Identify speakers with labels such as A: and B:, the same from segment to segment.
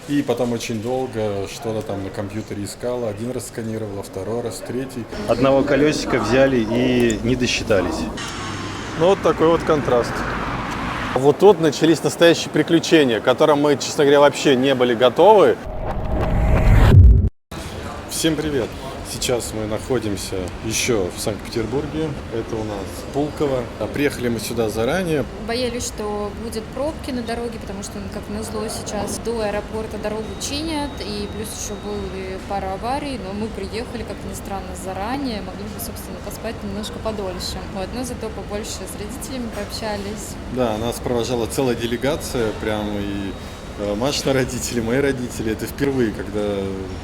A: И потом очень долго что-то там на компьютере искала. Один раз сканировала, второй раз, третий.
B: Одного колесика взяли и не досчитались.
A: Ну вот такой вот контраст.
C: Вот тут начались настоящие приключения, к которым мы, честно говоря, вообще не были готовы.
A: Всем привет! Сейчас мы находимся еще в Санкт-Петербурге. Это у нас Пулково. Приехали мы сюда заранее.
D: Боялись, что будет пробки на дороге, потому что, как назло, сейчас до аэропорта дорогу чинят, и плюс еще были пара аварий, но мы приехали, как ни странно, заранее, могли бы, собственно, поспать немножко подольше. Вот, но зато побольше с родителями пообщались.
A: Да, нас провожала целая делегация, прям и Машины родители, мои родители. Это впервые, когда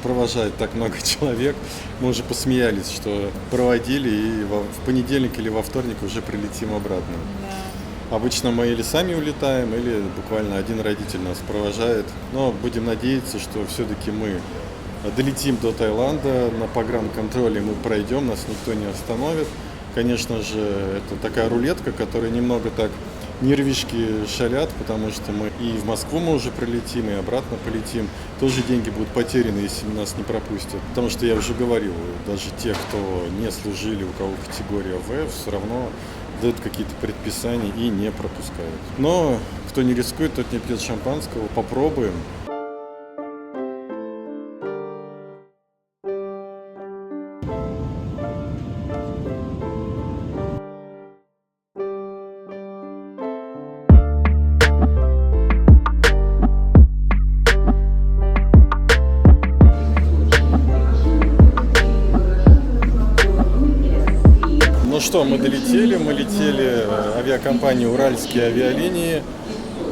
A: провожает так много человек. Мы уже посмеялись, что проводили, и в понедельник или во вторник уже прилетим обратно.
D: Да.
A: Обычно мы или сами улетаем, или буквально один родитель нас провожает. Но будем надеяться, что все-таки мы долетим до Таиланда, на погранконтроле мы пройдем, нас никто не остановит. Конечно же, это такая рулетка, которая немного так нервишки шалят, потому что мы и в Москву мы уже прилетим, и обратно полетим. Тоже деньги будут потеряны, если нас не пропустят. Потому что я уже говорил, даже те, кто не служили, у кого категория В, все равно дают какие-то предписания и не пропускают. Но кто не рискует, тот не пьет шампанского. Попробуем. Ну что, мы долетели, мы летели авиакомпанией «Уральские авиалинии».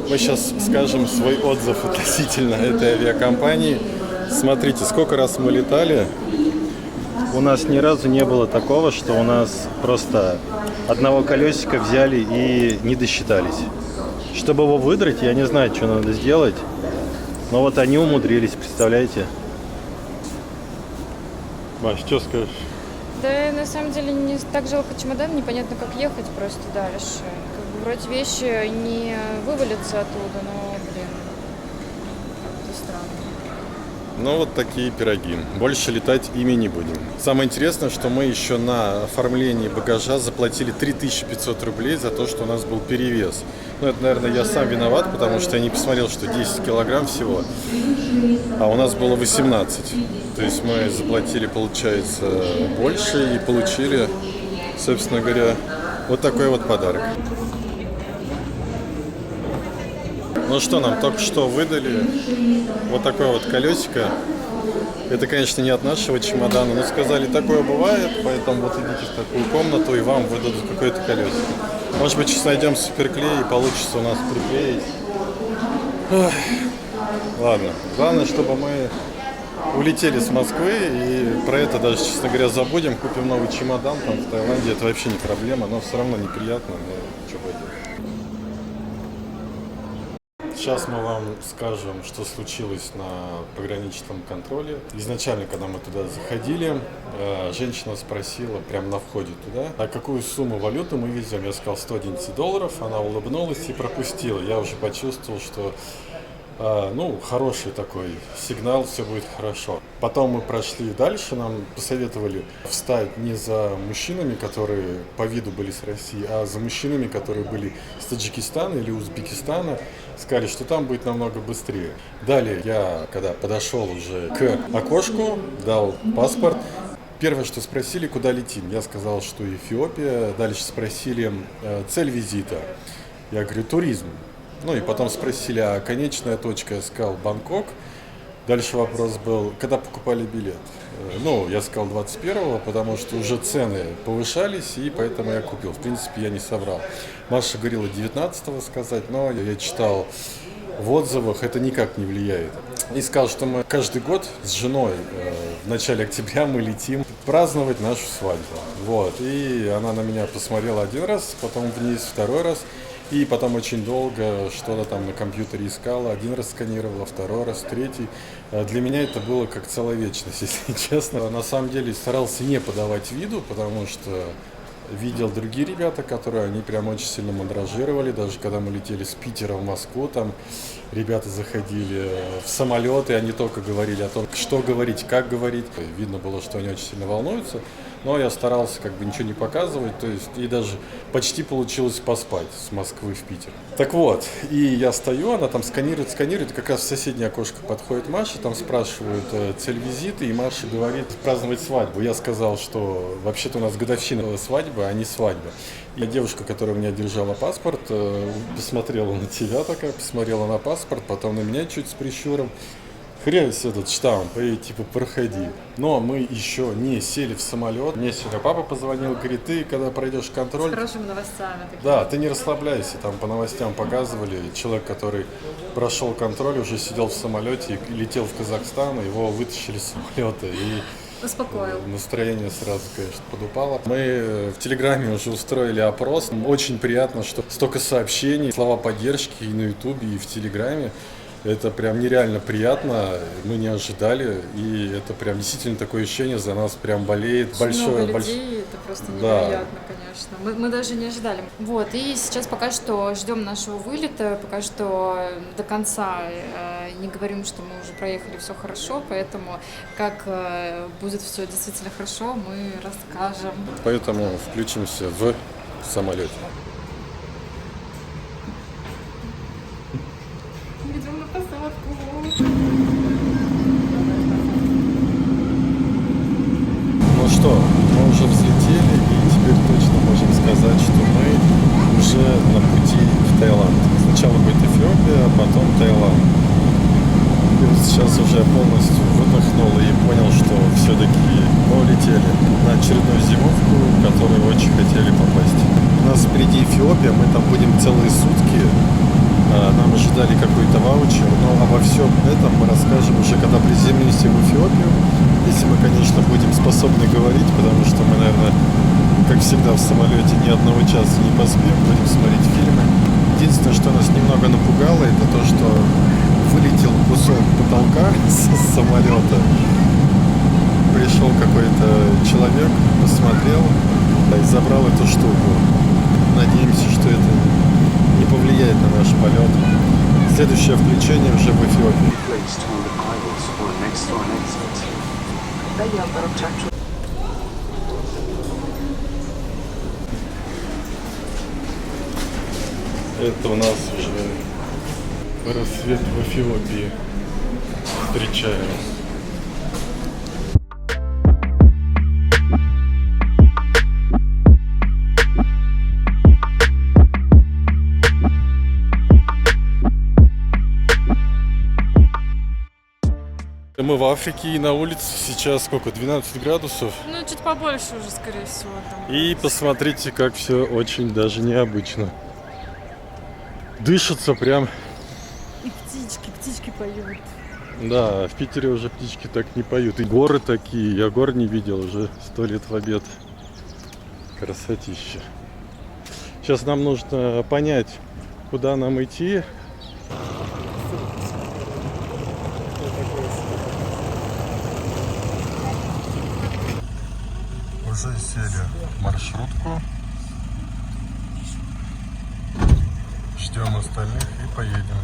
A: Мы сейчас скажем свой отзыв относительно этой авиакомпании. Смотрите, сколько раз мы летали.
B: У нас ни разу не было такого, что у нас просто одного колесика взяли и не досчитались. Чтобы его выдрать, я не знаю, что надо сделать. Но вот они умудрились, представляете?
A: Маш, что скажешь?
D: Да, на самом деле, не так жалко чемодан, непонятно, как ехать просто дальше. Как бы вроде вещи не вывалятся оттуда, но, блин, как-то странно.
A: Ну вот такие пироги. Больше летать ими не будем. Самое интересное, что мы еще на оформлении багажа заплатили 3500 рублей за то, что у нас был перевес. Ну это, наверное, я сам виноват, потому что я не посмотрел, что 10 килограмм всего, а у нас было 18. То есть мы заплатили, получается, больше и получили, собственно говоря, вот такой вот подарок. Ну что, нам только что выдали вот такое вот колесико. Это, конечно, не от нашего чемодана, но сказали, такое бывает, поэтому вот идите в такую комнату и вам выдадут какое-то колесико. Может быть, сейчас найдем суперклей и получится у нас приклеить. Ох. Ладно, главное, чтобы мы улетели с Москвы, и про это даже, честно говоря, забудем. Купим новый чемодан там в Таиланде, это вообще не проблема, но все равно неприятно, но что поделать. Сейчас мы вам скажем, что случилось на пограничном контроле. Изначально, когда мы туда заходили, женщина спросила прямо на входе туда, а какую сумму валюты мы везем. Я сказал $111, она улыбнулась и пропустила. Я уже почувствовал, что хороший такой сигнал, все будет хорошо. Потом мы прошли дальше, нам посоветовали встать не за мужчинами, которые по виду были с России, а за мужчинами, которые были из Таджикистана или Узбекистана. Сказали, что там будет намного быстрее. Далее я, когда подошел уже к окошку, дал паспорт. Первое, что спросили, куда летим. Я сказал, что Эфиопия. Дальше спросили цель визита. Я говорю, туризм. Ну и потом спросили, а конечная точка, я сказал, Бангкок. Дальше вопрос был, когда покупали билет. Ну, я сказал 21-го, потому что уже цены повышались, и поэтому я купил. В принципе, я не соврал. Маша говорила 19-го сказать, но я читал в отзывах, это никак не влияет. И сказал, что мы каждый год с женой в начале октября мы летим праздновать нашу свадьбу. Вот. И она на меня посмотрела один раз, потом вниз второй раз. И потом очень долго что-то там на компьютере искала. Один раз сканировала, второй раз, третий. Для меня это было как целая вечность, если честно. На самом деле старался не подавать виду, потому что видел другие ребята, которые они прям очень сильно мандражировали. Даже когда мы летели с Питера в Москву, там ребята заходили в самолет, и они только говорили о том, что говорить, как говорить. Видно было, что они очень сильно волнуются. Но я старался как бы ничего не показывать, то есть и даже почти получилось поспать с Москвы в Питер. Так вот, и я стою, она там сканирует, и как раз в соседнее окошко подходит Маша, там спрашивают цель визита, и Маша говорит праздновать свадьбу. Я сказал, что вообще-то у нас годовщина свадьбы, а не свадьба. И девушка, которая у меня держала паспорт, посмотрела на тебя такая, посмотрела на паспорт, потом на меня чуть с прищуром. Хрен с этот штамп, и типа проходи. Но мы еще не сели в самолет. Мне сегодня папа позвонил, говорит, ты когда пройдешь контроль...
D: С хорошими новостями. Такими.
A: Да, ты не расслабляйся, там по новостям показывали, человек, который прошел контроль, уже сидел в самолете и летел в Казахстан, его вытащили с самолета и
D: успокоил.
A: Настроение сразу, конечно, подупало. Мы в Телеграме уже устроили опрос. Очень приятно, что столько сообщений, слова поддержки и на Ютубе, и в Телеграме. Это прям нереально приятно, мы не ожидали, и это прям действительно такое ощущение, за нас прям болеет
D: очень много людей, это просто невероятно, да. Конечно. Мы даже не ожидали. Вот, и сейчас пока что ждем нашего вылета, пока что до конца не говорим, что мы уже проехали все хорошо, поэтому как будет все действительно хорошо, мы расскажем.
A: Поэтому включимся в самолете.
D: Идем на посадку.
A: Ну что, мы уже взлетели, и теперь точно можем сказать, что мы уже на пути в Таиланд. Сначала будет Эфиопия, а потом Таиланд. И вот сейчас уже полностью выдохнул и понял, что все-таки мы улетели на очередную зимовку, в которую очень хотели попасть. У нас впереди Эфиопия, мы там будем целые сутки. Нам ожидали какой-то ваучер, но обо всем этом мы расскажем уже, когда приземлимся в Эфиопию. Если мы, конечно, будем способны говорить, потому что мы, наверное, как всегда в самолете ни одного часа не поспим, будем смотреть фильмы. Единственное, что нас немного напугало, это то, что вылетел кусок потолка с самолета. Пришел какой-то человек, посмотрел и забрал эту штуку. Надеемся, что это не повлияет на наш полет. Следующее включение уже в Эфиопии. Это у нас уже рассвет в Эфиопии. Встречаем. Мы в Африке, и на улице сейчас сколько? 12 градусов.
D: Ну, чуть побольше уже, скорее всего. Там.
A: И посмотрите, как все очень даже необычно. Дышится прям.
D: И птички поют.
A: Да, в Питере уже птички так не поют. И горы такие, я гор не видел уже 100 лет в обед. Красотища. Сейчас нам нужно понять, куда нам идти. Уже сели в маршрутку. Ждем остальных и поедем.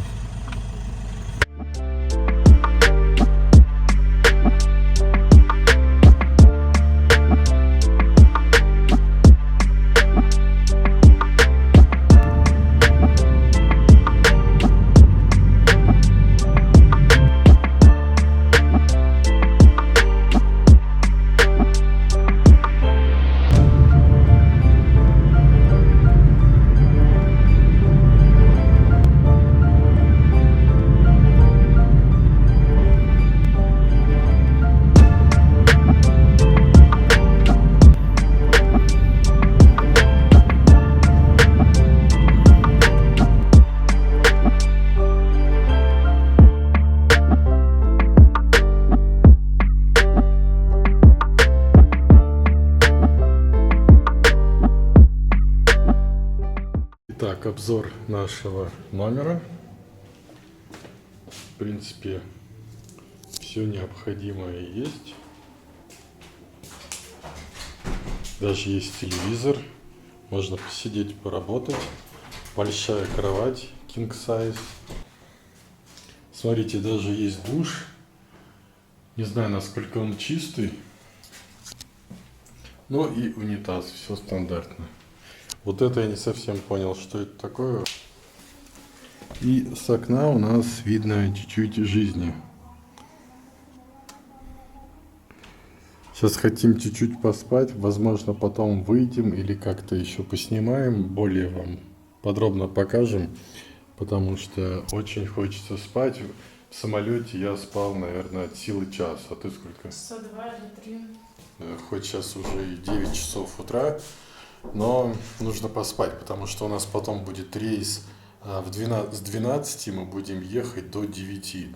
A: Итак, обзор нашего номера. В принципе, все необходимое есть. Даже есть телевизор. Можно посидеть, поработать. Большая кровать, king size. Смотрите, даже есть душ. Не знаю, насколько он чистый. Ну и унитаз, все стандартно. Вот это я не совсем понял, что это такое. И с окна у нас видно чуть-чуть жизни. Сейчас хотим чуть-чуть поспать, возможно, потом выйдем или как-то еще поснимаем, более вам подробно покажем, потому что очень хочется спать. В самолете я спал, наверное, от силы час. А ты сколько?
D: Часа 2 или 3.
A: Хоть сейчас уже и 9 часов утра, но нужно поспать, потому что у нас потом будет рейс с 12 мы будем ехать до 9.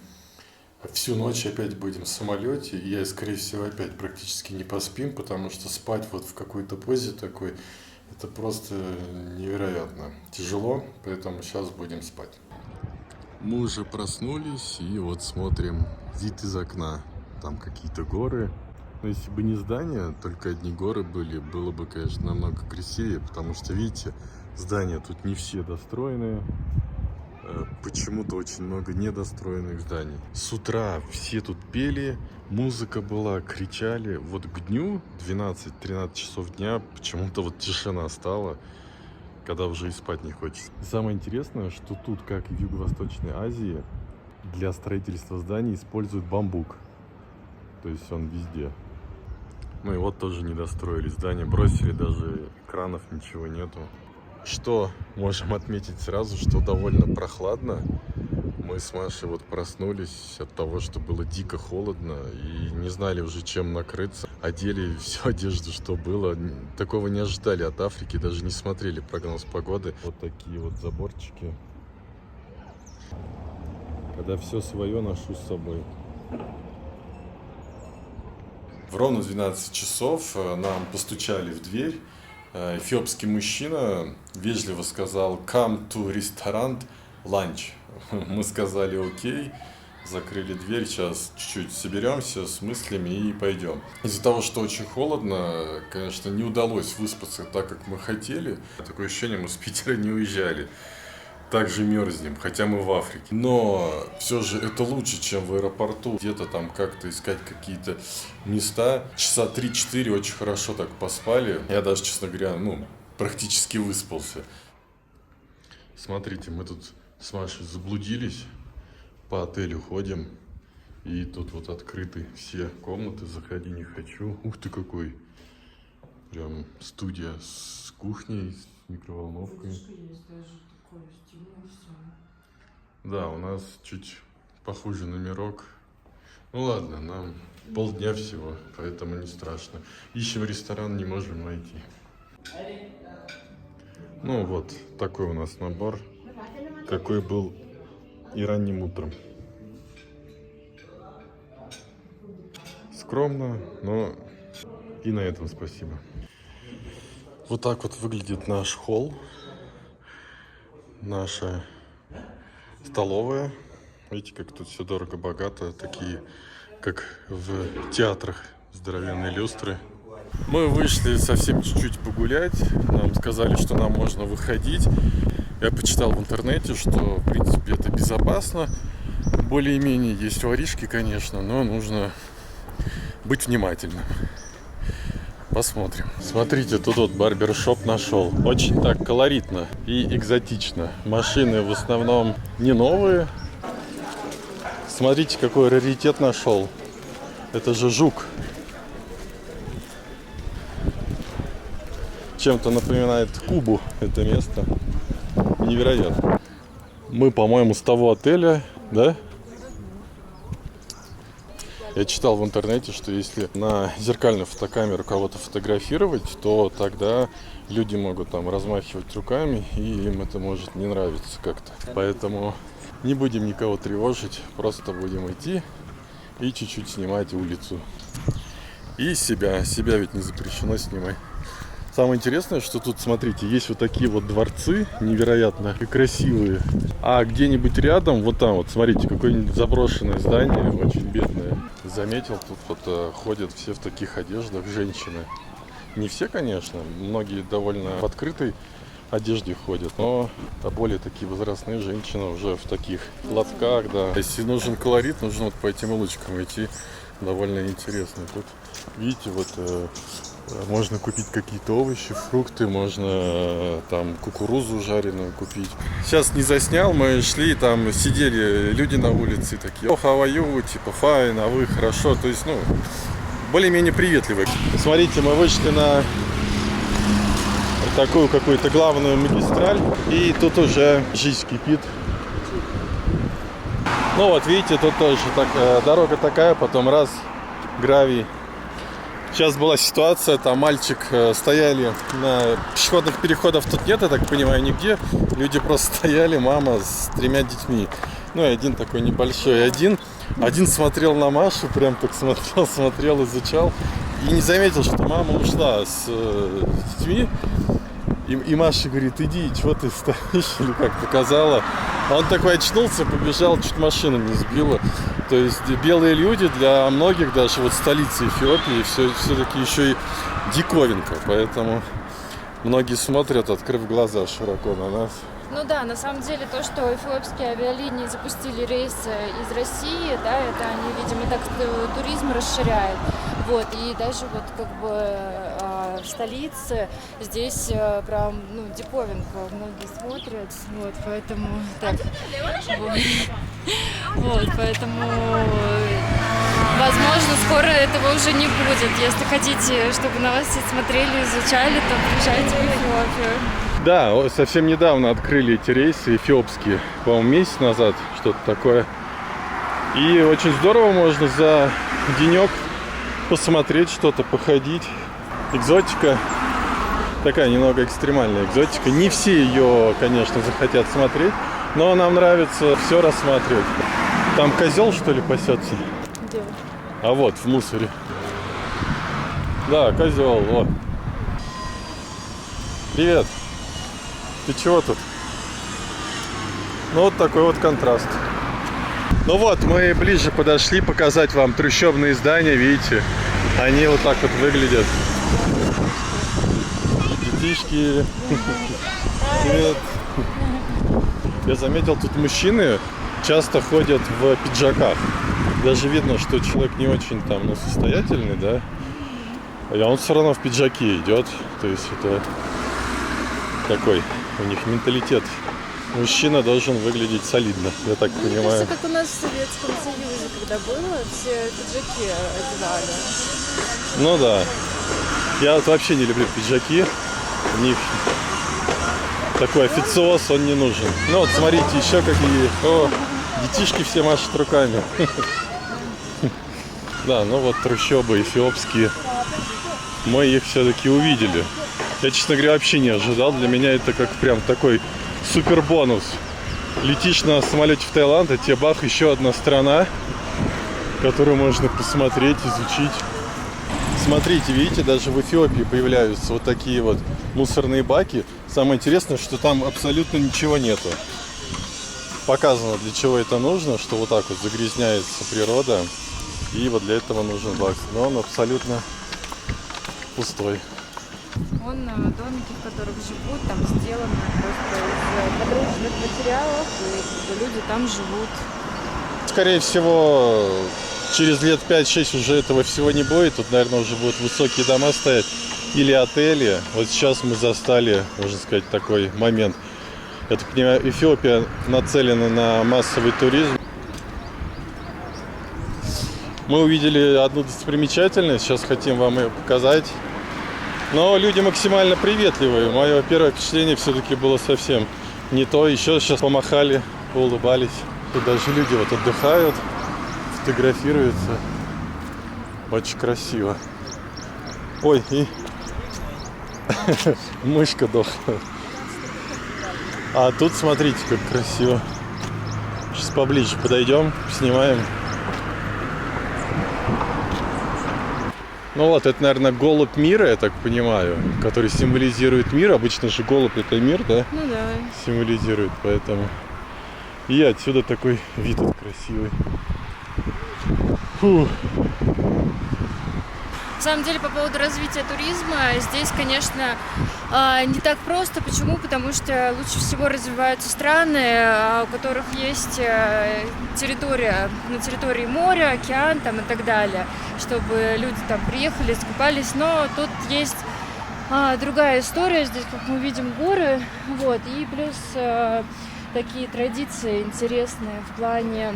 A: Всю ночь опять будем в самолете, и я, скорее всего, опять практически не поспим, потому что спать вот в какой-то позе такой, это просто невероятно тяжело, поэтому сейчас будем спать. Мы уже проснулись и вот смотрим вид из окна. Там какие-то горы. Но если бы не здания, только одни горы были, было бы, конечно, намного красивее, потому что, видите, здания тут не все достроенные. Почему-то очень много недостроенных зданий. С утра все тут пели, музыка была, кричали. Вот к дню, 12-13 часов дня, почему-то вот тишина стала, когда уже и спать не хочется. Самое интересное, что тут, как и в Юго-Восточной Азии, для строительства зданий используют бамбук. То есть он везде. Ну и вот тоже не достроили здание, бросили, даже экранов ничего нету. Что можем отметить сразу, что довольно прохладно. Мы с Машей вот проснулись от того, что было дико холодно и не знали уже чем накрыться. Одели всю одежду, что было. Такого не ожидали от Африки, даже не смотрели прогноз погоды. Вот такие вот заборчики. Когда все свое ношу с собой. В ровно 12 часов нам постучали в дверь. Эфиопский мужчина вежливо сказал «Come to restaurant lunch». Мы сказали «Окей», закрыли дверь, сейчас чуть-чуть соберемся с мыслями и пойдем. Из-за того, что очень холодно, конечно, не удалось выспаться так, как мы хотели. Такое ощущение, мы с Питера не уезжали. Также мерзнем, хотя мы в Африке. Но все же это лучше, чем в аэропорту. Где-то там как-то искать какие-то места. Часа 3-4 очень хорошо так поспали. Я даже, честно говоря, практически выспался. Смотрите, мы тут с Машей заблудились. По отелю ходим. И тут вот открыты все комнаты. Заходи не хочу. Ух ты какой. Прям студия с кухней, с микроволновкой. Да, у нас чуть похуже номерок. Ну ладно, нам полдня всего, поэтому не страшно. Ищем ресторан, не можем найти. Ну вот, такой у нас набор, какой был и ранним утром. Скромно, но и на этом спасибо. Вот так вот выглядит наш холл. Наша столовая. Видите, как тут все дорого-богато. Такие, как в театрах, здоровенные люстры. Мы вышли совсем чуть-чуть погулять. Нам сказали, что нам можно выходить. Я почитал в интернете, что, в принципе, это безопасно. Более-менее есть воришки, конечно, но нужно быть внимательным. Посмотрим. Смотрите, тут вот барбершоп нашел. Очень так колоритно и экзотично. Машины в основном не новые. Смотрите, какой раритет нашел. Это же жук. Чем-то напоминает Кубу это место. Невероятно. Мы, по-моему, с того отеля, да? Я читал в интернете, что если на зеркальную фотокамеру кого-то фотографировать, то тогда люди могут там размахивать руками, и им это может не нравиться как-то. Поэтому не будем никого тревожить, просто будем идти и чуть-чуть снимать улицу. И себя. Себя ведь не запрещено снимать. Самое интересное, что тут, смотрите, есть вот такие вот дворцы невероятно красивые. А где-нибудь рядом, вот там вот, смотрите, какое-нибудь заброшенное здание, очень бедное. Заметил, тут вот ходят все в таких одеждах, женщины. Не все, конечно, многие довольно в открытой одежде ходят, но более такие возрастные женщины уже в таких платках, да. Если нужен колорит, нужно вот по этим улочкам идти, довольно интересно. Тут, видите, вот можно купить какие-то овощи, фрукты, можно там кукурузу жареную купить. Сейчас не заснял, мы шли, там сидели люди на улице такие, о, how are you, типа, fine, а вы хорошо, то есть, ну, более-менее приветливые.
C: Смотрите, мы вышли на такую какую-то главную магистраль, и тут уже жизнь кипит. Ну вот, видите, тут тоже так, дорога такая, потом раз, гравий. Сейчас была ситуация, там мальчик, стояли на пешеходных переходов, тут нет, я так понимаю, нигде. Люди просто стояли, мама с 3 детьми. Ну и один такой небольшой, один смотрел на Машу, прям так смотрел, изучал. И не заметил, что мама ушла с детьми. И Маша говорит, иди, чего ты стоишь, или как показала. А он такой очнулся, побежал, чуть машину не сбила. То есть белые люди для многих, даже вот столицы Эфиопии, все-таки еще и диковинка. Поэтому многие смотрят, открыв глаза широко на нас.
D: Ну да, на самом деле то, что эфиопские авиалинии запустили рейсы из России, да, это они, видимо, так туризм расширяют. Вот, и даже вот как бы в столице здесь прям, ну, диковинка, многие смотрят, вот, поэтому так, вот, поэтому, возможно, скоро этого уже не будет. Если хотите, чтобы на вас все смотрели, изучали, то приезжайте в Эфиопию.
C: Да, совсем недавно открыли эти рейсы эфиопские, по-моему, месяц назад, что-то такое. И очень здорово, можно за денек посмотреть что-то, походить. Экзотика, такая немного экстремальная экзотика. Не все ее, конечно, захотят смотреть, но нам нравится все рассматривать. Там козел, что ли, пасется?
D: Где?
C: А вот, в мусоре. Да, козел, вот. Привет. Ты чего тут? Ну вот такой вот контраст. Ну вот, мы ближе подошли показать вам трущобные здания, видите? Они вот так вот выглядят. Детишки. Привет. Я заметил, тут мужчины часто ходят в пиджаках. Даже видно, что человек не очень там, ну, состоятельный, да? А он все равно в пиджаке идет. То есть это такой у них менталитет. Мужчина должен выглядеть солидно, я так понимаю.
D: Кажется, как у нас в Советском Союзе, когда было, все пиджаки одевали.
C: Ну да. Я вот вообще не люблю пиджаки. У них такой официоз, он не нужен. Ну вот смотрите, еще какие. О, детишки все машут руками. Да, ну вот трущобы эфиопские. Мы их все-таки увидели. Я, честно говоря, вообще не ожидал. Для меня это как прям такой супер бонус. Летишь на самолете в Таиланд, а тебе бах, еще одна страна, которую можно посмотреть, изучить. Смотрите, видите, даже в Эфиопии появляются вот такие вот мусорные баки. Самое интересное, что там абсолютно ничего нету. Показано, для чего это нужно, что вот так вот загрязняется природа. И вот для этого нужен бак. Но он абсолютно пустой.
D: Вон домики, в которых живут, там сделаны просто из подручных материалов, и люди там живут.
C: Скорее всего, через лет 5-6 уже этого всего не будет. Тут, наверное, уже будут высокие дома стоять или отели. Вот сейчас мы застали, можно сказать, такой момент. Я так понимаю, Эфиопия нацелена на массовый туризм. Мы увидели одну достопримечательность, сейчас хотим вам ее показать. Но люди максимально приветливые. Мое первое впечатление все-таки было совсем не то. Еще сейчас помахали, поулыбались. Тут даже люди вот отдыхают, фотографируются. Очень красиво. Ой, и мышка дохла. А тут смотрите, как красиво. Сейчас поближе подойдем, снимаем. Ну вот, это, наверное, голубь мира, я так понимаю, который символизирует мир. Обычно же голубь — это мир, да?
D: Ну да.
C: Символизирует, поэтому. И отсюда такой вид вот красивый. Фу.
D: самом деле, по поводу развития туризма, здесь, конечно, не так просто. Почему? Потому что лучше всего развиваются страны, у которых есть территория, на территории моря, океан там, и так далее, чтобы люди там приехали, искупались. Но тут есть другая история. Здесь, как мы видим, горы, вот, и плюс такие традиции интересные в плане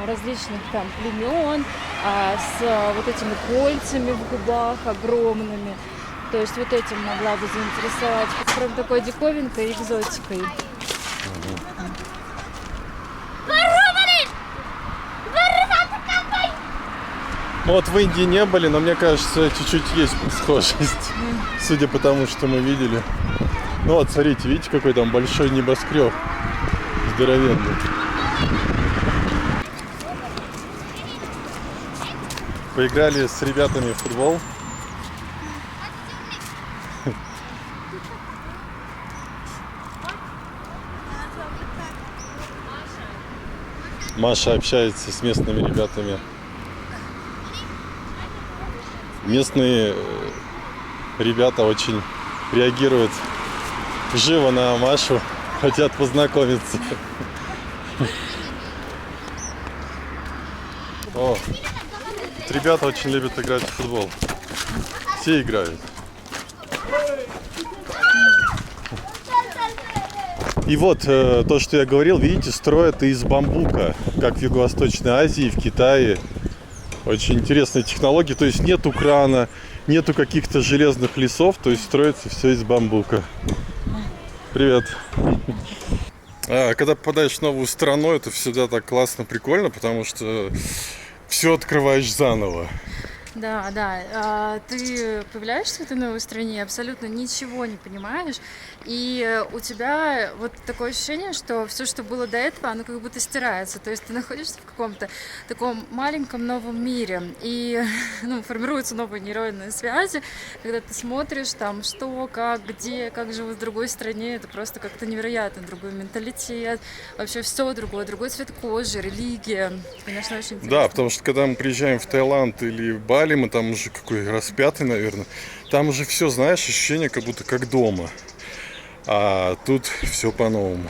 D: различных там племен, с вот этими кольцами в губах огромными. То есть вот этим могла бы заинтересовать. Прям такой диковинкой и экзотикой.
C: Ну вот в Индии не были, но мне кажется, чуть-чуть есть схожесть, судя по тому, что мы видели. Ну вот, смотрите, видите, какой там большой небоскреб, здоровенный. Поиграли с ребятами в футбол. Маша общается с местными ребятами. Местные ребята очень реагируют живо на Машу, хотят познакомиться. О, ребята очень любят играть в футбол. Все играют. И вот то, что я говорил, видите, строят из бамбука, как в Юго-Восточной Азии, в Китае. Очень интересная технология, то есть нету крана, нету каких-то железных лесов, то есть строится все из бамбука. Привет. Когда попадаешь в новую страну, это всегда так классно, прикольно, потому что все открываешь заново.
D: Да, да. Ты появляешься в этой новой стране, абсолютно ничего не понимаешь, и у тебя вот такое ощущение, что все, что было до этого, оно как будто стирается. То есть ты находишься в каком-то таком маленьком новом мире, и формируются новые нейронные связи, когда ты смотришь там, что, как, где, как живут в другой стране, это просто как-то невероятно, другой менталитет, вообще все другое, другой цвет кожи, религия. Конечно, очень интересно.
C: Да, потому что когда мы приезжаем в Таиланд или в Бали, мы там уже какой распятый, наверное, там уже все, знаешь, ощущение как будто как дома. А тут все по-новому.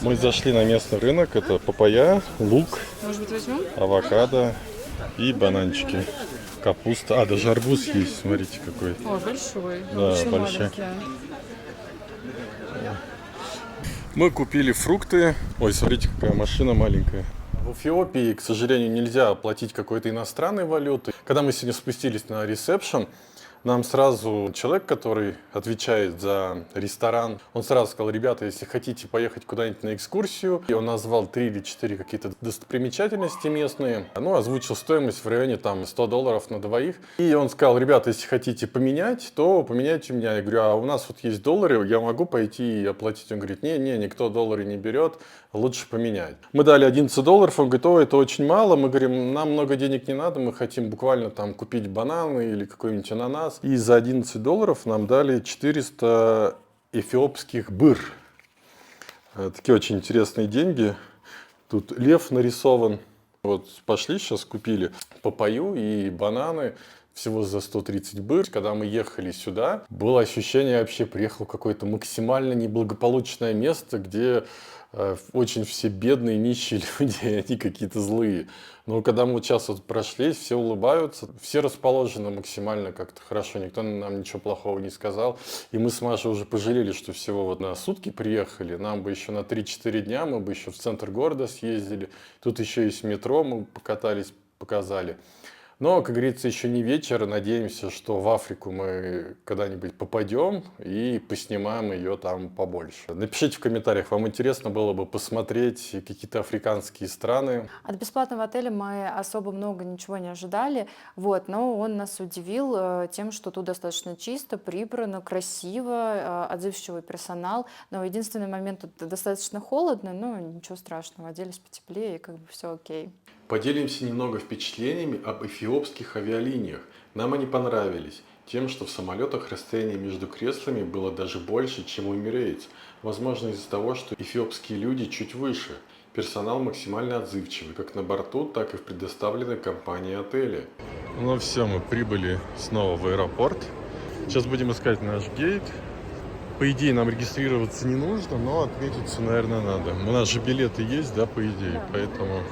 C: Мы зашли на местный рынок, это папайя, лук,
D: Может быть, возьмем?
C: авокадо и бананчики. Капуста, даже арбуз есть, смотрите какой.
D: О, большой.
C: Да,
D: Очень
C: большой.
D: маленький.
C: Мы купили фрукты. Ой, смотрите, какая машина маленькая. В Эфиопии, к сожалению, нельзя оплатить какой-то иностранной валютой. Когда мы сегодня спустились на ресепшн, нам сразу человек, который отвечает за ресторан, он сразу сказал: ребята, если хотите поехать куда-нибудь на экскурсию, и он назвал 3 или 4 какие-то достопримечательности местные, озвучил стоимость в районе там $100 на двоих. И он сказал: ребята, если хотите поменять, то поменяйте у меня. Я говорю: а у нас вот есть доллары, я могу пойти и оплатить? Он говорит: не, никто доллары не берет, лучше поменять. Мы дали $11, он говорит: о, это очень мало. Мы говорим: нам много денег не надо, мы хотим буквально там купить бананы или какой-нибудь ананас. И за $11 нам дали 400 эфиопских быр. Такие очень интересные деньги. Тут лев нарисован. Вот пошли, сейчас купили папайю и бананы. Всего за 130 быр. Когда мы ехали сюда, было ощущение, я вообще приехал в какое-то максимально неблагополучное место, где очень все бедные, нищие люди, они какие-то злые. Но когда мы вот сейчас вот прошлись, все улыбаются, все расположены максимально как-то хорошо, никто нам ничего плохого не сказал. И мы с Машей уже пожалели, что всего вот на сутки приехали, нам бы еще на 3-4 дня, мы бы еще в центр города съездили. Тут еще есть метро, мы покатались, показали. Но, как говорится, еще не вечер, надеемся, что в Африку мы когда-нибудь попадем и поснимаем ее там побольше. Напишите в комментариях, вам интересно было бы посмотреть какие-то африканские страны.
D: От бесплатного отеля мы особо много ничего не ожидали, но он нас удивил тем, что тут достаточно чисто, прибрано, красиво, отзывчивый персонал. Но единственный момент, тут достаточно холодно, но ничего страшного, оделись потеплее, и все окей.
C: Поделимся немного впечатлениями об эфиопских авиалиниях. Нам они понравились тем, что в самолетах расстояние между креслами было даже больше, чем у Emirates. Возможно, из-за того, что эфиопские люди чуть выше. Персонал максимально отзывчивый, как на борту, так и в предоставленной компании отеля. Ну все, мы прибыли снова в аэропорт. Сейчас будем искать наш гейт. По идее, нам регистрироваться не нужно, но отметиться, наверное, надо. У нас же билеты есть, да, по идее, поэтому...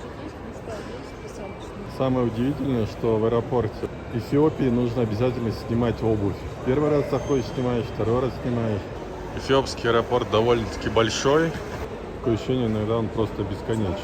C: Самое удивительное, что в аэропорте Эфиопии нужно обязательно снимать обувь. Первый раз заходишь, снимаешь, второй раз снимаешь. Эфиопский аэропорт довольно-таки большой. Такое ощущение, иногда он просто бесконечный.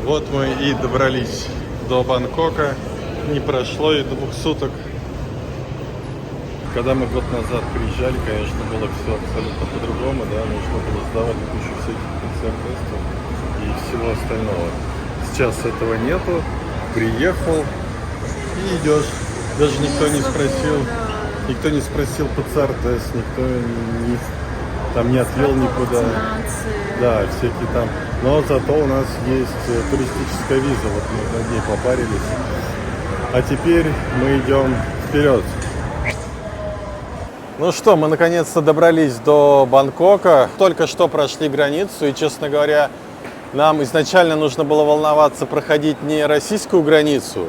C: Вот мы и добрались до Бангкока. Не прошло и 2 суток. Когда мы год назад приезжали, конечно, было все абсолютно по-другому, да, нужно было сдавать кучу всяких ПЦР-тестов и всего остального. Сейчас этого нету. Приехал и идешь. Даже никто не спросил ПЦР-тест, никто не отвел никуда. Да, всякие там. Но зато у нас есть туристическая виза, вот мы над ней попарились. А теперь мы идем вперед. Ну что, мы наконец-то добрались до Бангкока. Только что прошли границу, и, честно говоря, нам изначально нужно было волноваться проходить не российскую границу.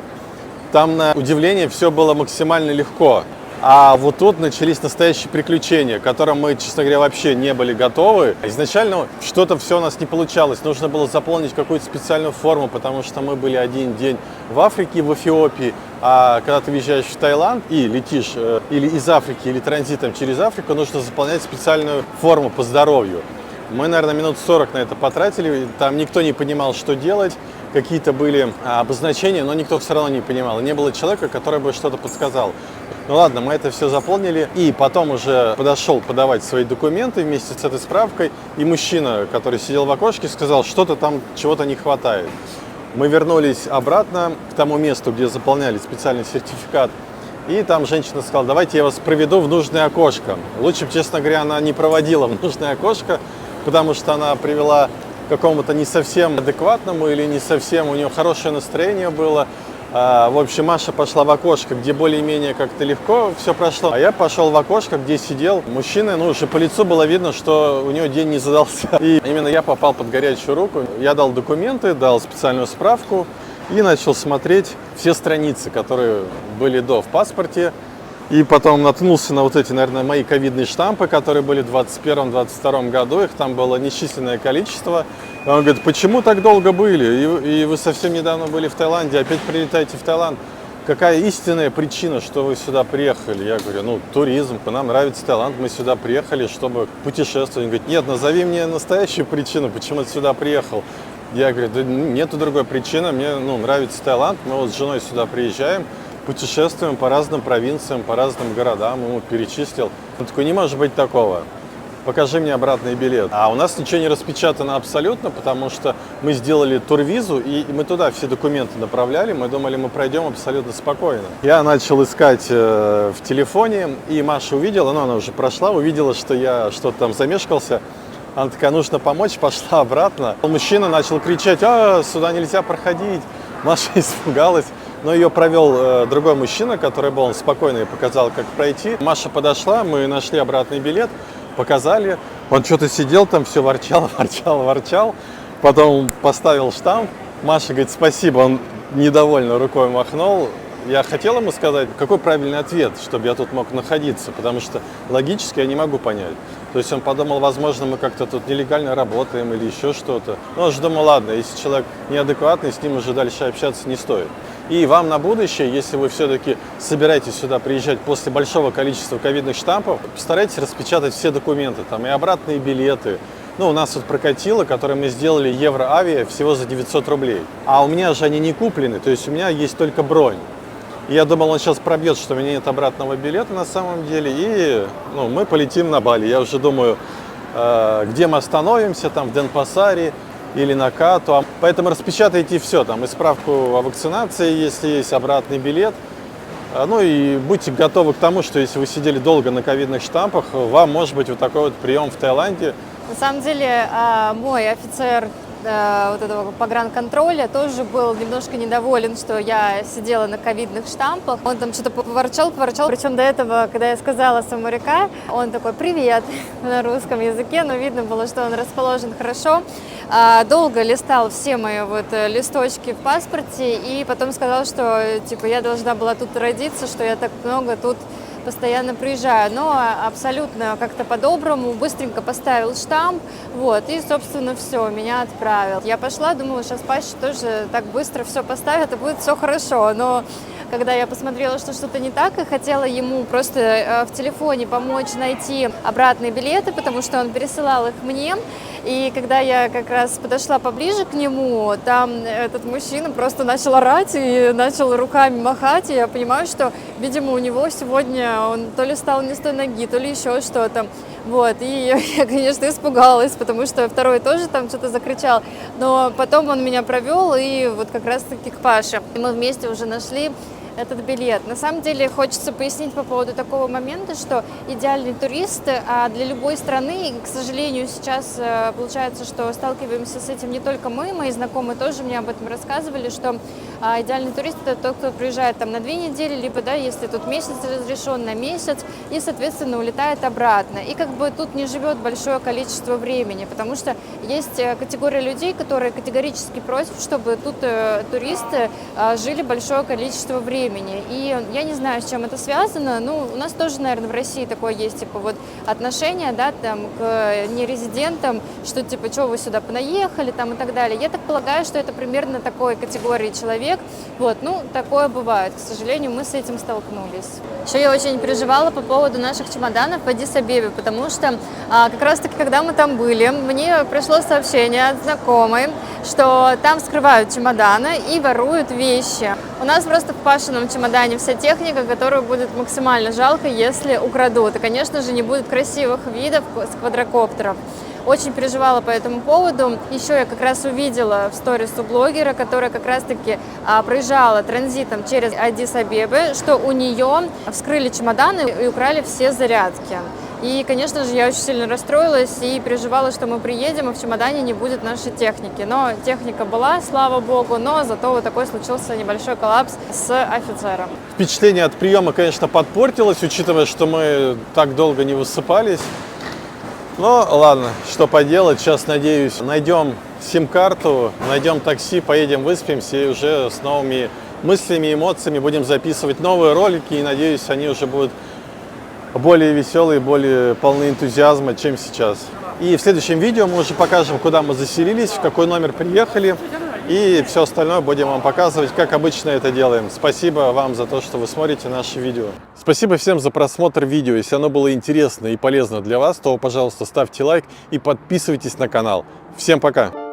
C: Там, на удивление, все было максимально легко. А вот тут начались настоящие приключения, к которым мы, честно говоря, вообще не были готовы. Изначально что-то все у нас не получалось. Нужно было заполнить какую-то специальную форму, потому что мы были один день в Африке, в Эфиопии. А когда ты въезжаешь в Таиланд и летишь или из Африки, или транзитом через Африку, нужно заполнять специальную форму по здоровью. Мы, наверное, минут 40 на это потратили. Там никто не понимал, что делать. Какие-то были обозначения, но никто все равно не понимал. И не было человека, который бы что-то подсказал. Ну ладно, мы это все заполнили. И потом уже подошел подавать свои документы вместе с этой справкой. И мужчина, который сидел в окошке, сказал, что-то там, чего-то не хватает. Мы вернулись обратно к тому месту, где заполняли специальный сертификат. И там женщина сказала, давайте я вас проведу в нужное окошко. Лучше бы, честно говоря, она не проводила в нужное окошко, потому что она привела к какому-то не совсем адекватному или не совсем, у нее хорошее настроение было. В общем, Маша пошла в окошко, где более-менее как-то легко все прошло. А я пошел в окошко, где сидел мужчина, ну уже по лицу было видно, что у него день не задался. И именно я попал под горячую руку. Я дал документы, дал специальную справку и начал смотреть все страницы, которые были в паспорте. И потом наткнулся на вот эти, наверное, мои ковидные штампы, которые были в 2021-2022 году. Их там было несчисленное количество. Он говорит, почему так долго были? И вы совсем недавно были в Таиланде, опять прилетаете в Таиланд. Какая истинная причина, что вы сюда приехали? Я говорю, ну, туризм, нам нравится Таиланд, мы сюда приехали, чтобы путешествовать. Он говорит, нет, назови мне настоящую причину, почему ты сюда приехал. Я говорю, да нету другой причины, мне нравится Таиланд, мы вот с женой сюда приезжаем. Путешествуем по разным провинциям, по разным городам, ему перечислил. Он такой, не может быть такого, покажи мне обратный билет. А у нас ничего не распечатано абсолютно, потому что мы сделали турвизу, и мы туда все документы направляли, мы думали, мы пройдем абсолютно спокойно. Я начал искать в телефоне, и Маша увидела, она уже прошла, увидела, что я что-то там замешкался. Она такая, нужно помочь, пошла обратно. Мужчина начал кричать, сюда нельзя проходить. Маша испугалась. Но ее провел другой мужчина, который был, он спокойно и показал, как пройти. Маша подошла, мы нашли обратный билет, показали. Он что-то сидел там, все ворчал. Потом поставил штамп. Маша говорит, спасибо, он недовольно рукой махнул. Я хотел ему сказать, какой правильный ответ, чтобы я тут мог находиться, потому что логически я не могу понять. То есть он подумал, возможно, мы как-то тут нелегально работаем или еще что-то. Но он же думал, ладно, если человек неадекватный, с ним уже дальше общаться не стоит. И вам на будущее, если вы все-таки собираетесь сюда приезжать после большого количества ковидных штампов, постарайтесь распечатать все документы, там и обратные билеты. Ну, у нас тут прокатило, которое мы сделали Евроавиа всего за 900 рублей. А у меня же они не куплены, то есть у меня есть только бронь. И я думал, он сейчас пробьет, что у меня нет обратного билета на самом деле, и ну, мы полетим на Бали. Я уже думаю, где мы остановимся, там в Денпасаре или на Кату. Поэтому распечатайте все, там и справку о вакцинации, если есть обратный билет. Ну и будьте готовы к тому, что если вы сидели долго на ковидных штампах, вам может быть вот такой вот прием в Таиланде.
D: На самом деле, мой офицер вот этого погранконтроля тоже был немножко недоволен, что я сидела на ковидных штампах. Он там что-то поворчал. Причем до этого, когда я сказала «самурика», он такой «привет» на русском языке, но видно было, что он расположен хорошо. Долго листал все мои вот листочки в паспорте и потом сказал, что типа я должна была тут родиться, что я так много тут постоянно приезжаю, но абсолютно как-то по-доброму, быстренько поставил штамп, вот, и, собственно, все, меня отправил. Я пошла, думала, сейчас Паша тоже так быстро все поставит, и будет все хорошо, но когда я посмотрела, что что-то не так, и хотела ему просто в телефоне помочь найти обратные билеты, потому что он пересылал их мне, и когда я как раз подошла поближе к нему, там этот мужчина просто начал орать и начал руками махать, и я понимаю, что, видимо, у него сегодня он то ли стал не с той ноги, то ли еще что-то. Вот, и я, конечно, испугалась, потому что второй тоже там что-то закричал, но потом он меня провел и вот как раз-таки к Паше. И мы вместе уже нашли этот билет. На самом деле хочется пояснить по поводу такого момента, что идеальный турист для любой страны, к сожалению, сейчас получается, что сталкиваемся с этим не только мы, мои знакомые тоже мне об этом рассказывали, что идеальный турист – это тот, кто приезжает там на 2 недели, либо, да, если тут месяц разрешен, на месяц, и, соответственно, улетает обратно. И как бы тут не живет большое количество времени, потому что есть категория людей, которые категорически просят, чтобы тут туристы жили большое количество времени. И я не знаю, с чем это связано. Ну, у нас тоже, наверное, в России такое есть, типа, вот отношение, да, там, к нерезидентам, что, типа, что вы сюда понаехали, там, и так далее. Я так полагаю, что это примерно такой категории человек. Вот, ну, такое бывает. К сожалению, мы с этим столкнулись. Еще я очень переживала по поводу наших чемоданов в Аддис-Абебе, потому что как раз-таки, когда мы там были, мне пришло сообщение от знакомой, что там скрывают чемоданы и воруют вещи. У нас просто в Пашином чемодане вся техника, которую будет максимально жалко, если украдут. И, конечно же, не будет красивых видов с квадрокоптеров. Очень переживала по этому поводу. Еще я как раз увидела в сторис у блогера, которая как раз-таки проезжала транзитом через Аддис-Абебе, что у нее вскрыли чемоданы и украли все зарядки. И, конечно же, я очень сильно расстроилась и переживала, что мы приедем, и в чемодане не будет нашей техники. Но техника была, слава богу, но зато вот такой случился небольшой коллапс с офицером.
C: Впечатление от приема, конечно, подпортилось, учитывая, что мы так долго не высыпались. Но ладно, что поделать, сейчас, надеюсь, найдем сим-карту, найдем такси, поедем, выспимся и уже с новыми мыслями, эмоциями будем записывать новые ролики, и, надеюсь, они уже будут более веселые, более полны энтузиазма, чем сейчас. И в следующем видео мы уже покажем, куда мы заселились, в какой номер приехали, и все остальное будем вам показывать, как обычно это делаем. Спасибо вам за то, что вы смотрите наши видео. Спасибо всем за просмотр видео. Если оно было интересно и полезно для вас, то, пожалуйста, ставьте лайк и подписывайтесь на канал. Всем пока!